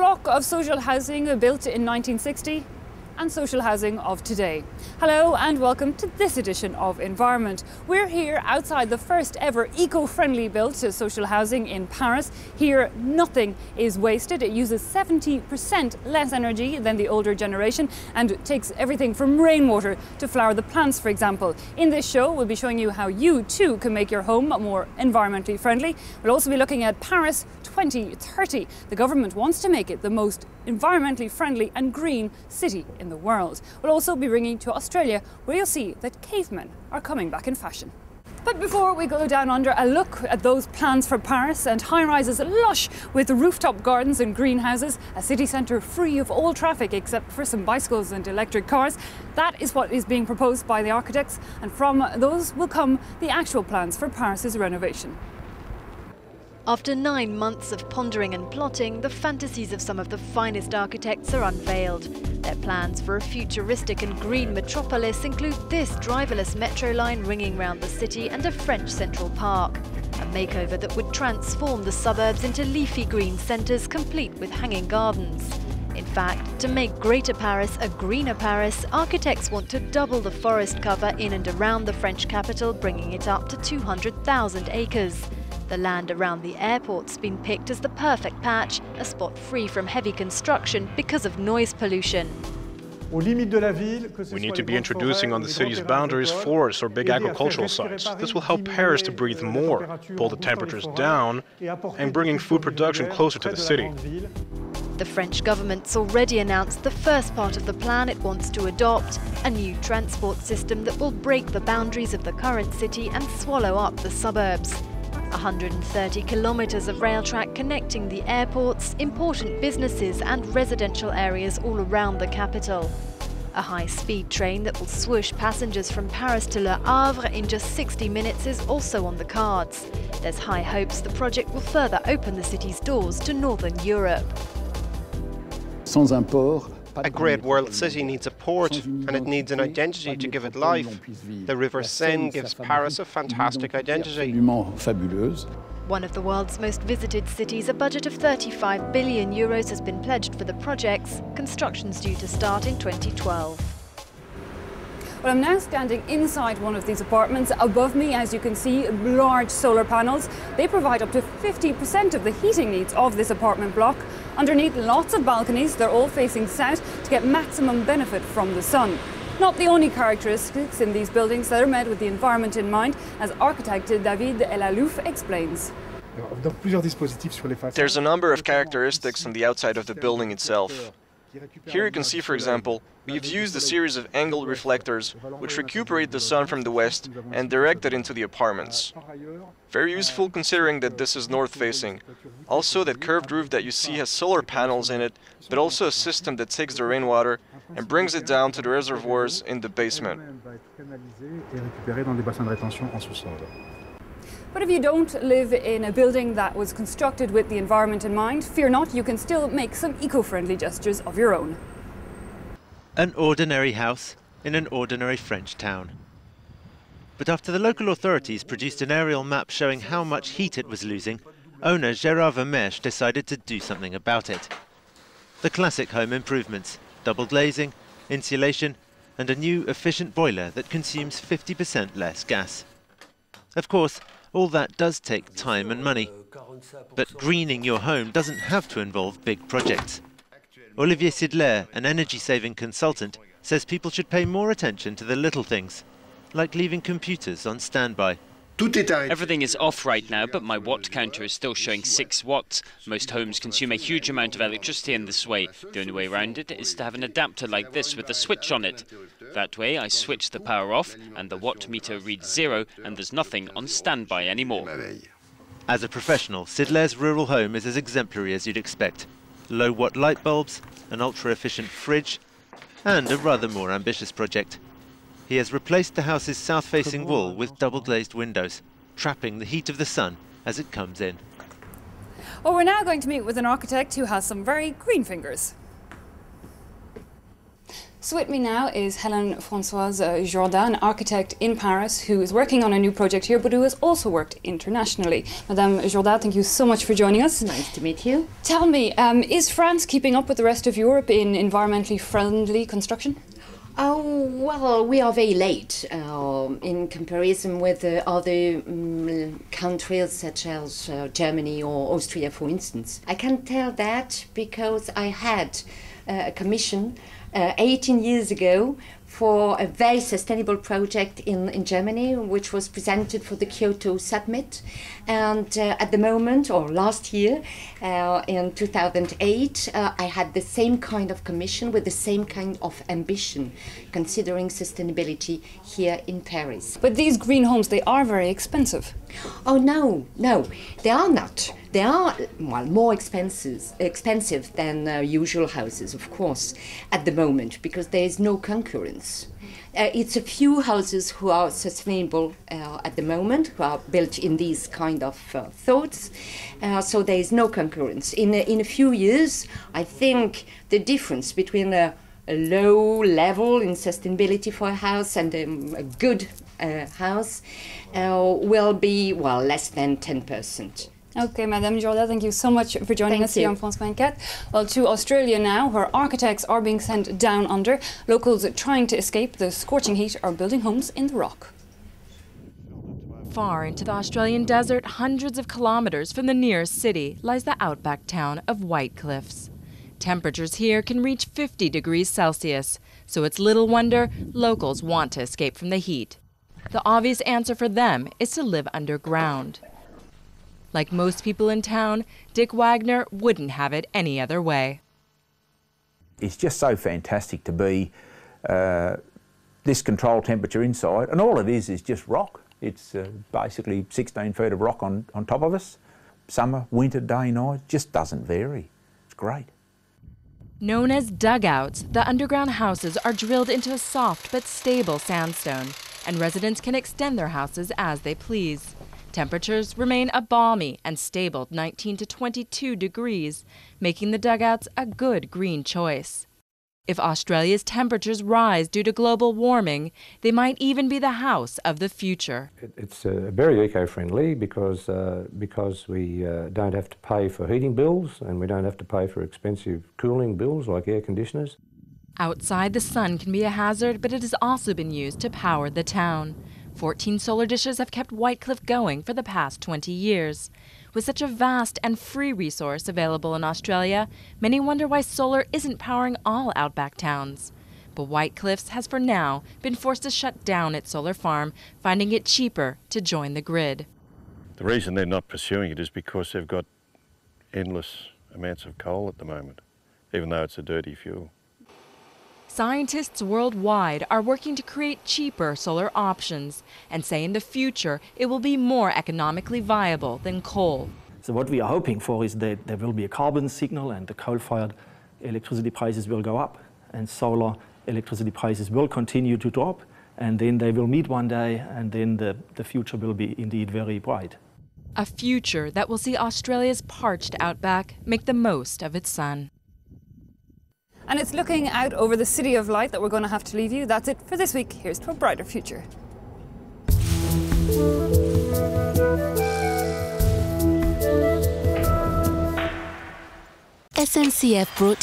block of social housing built in 1960 and social housing of today. Hello and welcome to this edition of Environment. We're here outside the first ever eco-friendly built social housing in Paris. Here nothing is wasted. It uses 70% less energy than the older generation and it takes everything from rainwater to flower the plants, for example. In this show we'll be showing you how you too can make your home more environmentally friendly. We'll also be looking at Paris 2030. The government wants to make it the most environmentally friendly and green city in the world. We'll also be bringing to Australia, where you'll see that cavemen are coming back in fashion. But before we go down under a look at those plans for Paris and high-rises lush with rooftop gardens and greenhouses, a city centre free of all traffic except for some bicycles and electric cars, that is what is being proposed by the architects, and from those will come the actual plans for Paris's renovation. After 9 months of pondering and plotting, the fantasies of some of the finest architects are unveiled. Their plans for a futuristic and green metropolis include this driverless metro line ringing round the city and a French Central Park. A makeover that would transform the suburbs into leafy green centres complete with hanging gardens. In fact, to make Greater Paris a greener Paris, architects want to double the forest cover in and around the French capital, bringing it up to 200,000 acres. The land around the airport's been picked as the perfect patch, a spot free from heavy construction because of noise pollution. We need to be introducing on the city's boundaries forests or big agricultural sites. This will help Paris to breathe more, pull the temperatures down, and bringing food production closer to the city. The French government's already announced the first part of the plan it wants to adopt, a new transport system that will break the boundaries of the current city and swallow up the suburbs. 130 kilometres of rail track connecting the airports, important businesses and residential areas all around the capital. A high-speed train that will swoosh passengers from Paris to Le Havre in just 60 minutes is also on the cards. There's high hopes the project will further open the city's doors to Northern Europe. A great world city needs a port, and it needs an identity to give it life. The River Seine gives Paris a fantastic identity. One of the world's most visited cities, a budget of 35 billion euros has been pledged for the projects. Construction's due to start in 2012. Well, I'm now standing inside one of these apartments. Above me, as you can see, large solar panels. They provide up to 50% of the heating needs of this apartment block. Underneath, lots of balconies. They're all facing south to get maximum benefit from the sun. Not the only characteristics in these buildings that are made with the environment in mind, as architect David Elalouf explains. There's a number of characteristics on the outside of the building itself. Here you can see, for example, we've used a series of angled reflectors which recuperate the sun from the west and direct it into the apartments. Very useful considering that this is north-facing. Also, that curved roof that you see has solar panels in it, but also a system that takes the rainwater and brings it down to the reservoirs in the basement. But if you don't live in a building that was constructed with the environment in mind, fear not, you can still make some eco-friendly gestures of your own. An ordinary house in an ordinary French town. But after the local authorities produced an aerial map showing how much heat it was losing, owner Gérard Vermèche decided to do something about it. The classic home improvements: double glazing, insulation, and a new efficient boiler that consumes 50% less gas. Of course, all that does take time and money. But greening your home doesn't have to involve big projects. Olivier Sidler, an energy-saving consultant, says people should pay more attention to the little things, like leaving computers on standby. Everything is off right now, but my watt counter is still showing 6 watts. Most homes consume a huge amount of electricity in this way. The only way around it is to have an adapter like this with a switch on it. That way I switch the power off and the watt meter reads 0 and there's nothing on standby anymore. As a professional, Sidler's rural home is as exemplary as you'd expect. Low-watt light bulbs, an ultra-efficient fridge, and a rather more ambitious project. He has replaced the house's south-facing wall with double-glazed windows, trapping the heat of the sun as it comes in. Well, we're now going to meet with an architect who has some very green fingers. So with me now is Hélène Françoise Jourdain, an architect in Paris who is working on a new project here, but who has also worked internationally. Madame Jourdain, thank you so much for joining us. Nice to meet you. Tell me, is France keeping up with the rest of Europe in environmentally friendly construction? Oh, well, we are very late in comparison with other countries such as Germany or Austria, for instance. I can tell that because I had a commission 18 years ago for a very sustainable project in Germany, which was presented for the Kyoto Summit. And at the moment, or last year, in 2008, I had the same kind of commission with the same kind of ambition, considering sustainability here in Paris. But these green homes, they are very expensive. Oh, no, they are not. They are, well, more expensive than usual houses, of course, at the moment, because there is no concurrence. It's a few houses who are sustainable at the moment, who are built in these kind of thoughts, so there is no concurrence. In a few years, I think the difference between a low level in sustainability for a house and a good house will be, well, less than 10%. Okay, Madame Jourdain, thank you so much for joining us here on France 24. Well, to Australia now, where architects are being sent down under. Locals trying to escape the scorching heat are building homes in the rock. Far into the Australian desert, hundreds of kilometres from the nearest city, lies the outback town of White Cliffs. Temperatures here can reach 50 degrees Celsius, so it's little wonder locals want to escape from the heat. The obvious answer for them is to live underground. Like most people in town, Dick Wagner wouldn't have it any other way. It's just so fantastic to be this controlled temperature inside, and all it is just rock. It's basically 16 feet of rock on top of us. Summer, winter, day, night, just doesn't vary. It's great. Known as dugouts, the underground houses are drilled into a soft but stable sandstone, and residents can extend their houses as they please. Temperatures remain a balmy and stable 19 to 22 degrees, making the dugouts a good green choice. If Australia's temperatures rise due to global warming, they might even be the house of the future. It's very eco-friendly because we don't have to pay for heating bills and we don't have to pay for expensive cooling bills like air conditioners. Outside, the sun can be a hazard, but it has also been used to power the town. 14 solar dishes have kept White Cliff going for the past 20 years. With such a vast and free resource available in Australia, many wonder why solar isn't powering all outback towns. But White Cliffs has for now been forced to shut down its solar farm, finding it cheaper to join the grid. The reason they're not pursuing it is because they've got endless amounts of coal at the moment, even though it's a dirty fuel. Scientists worldwide are working to create cheaper solar options and say in the future it will be more economically viable than coal. So what we are hoping for is that there will be a carbon signal and the coal-fired electricity prices will go up and solar electricity prices will continue to drop, and then they will meet one day, and then the future will be indeed very bright. A future that will see Australia's parched outback make the most of its sun. And it's looking out over the city of light that we're going to have to leave you. That's it for this week. Here's to a brighter future. SNCF brought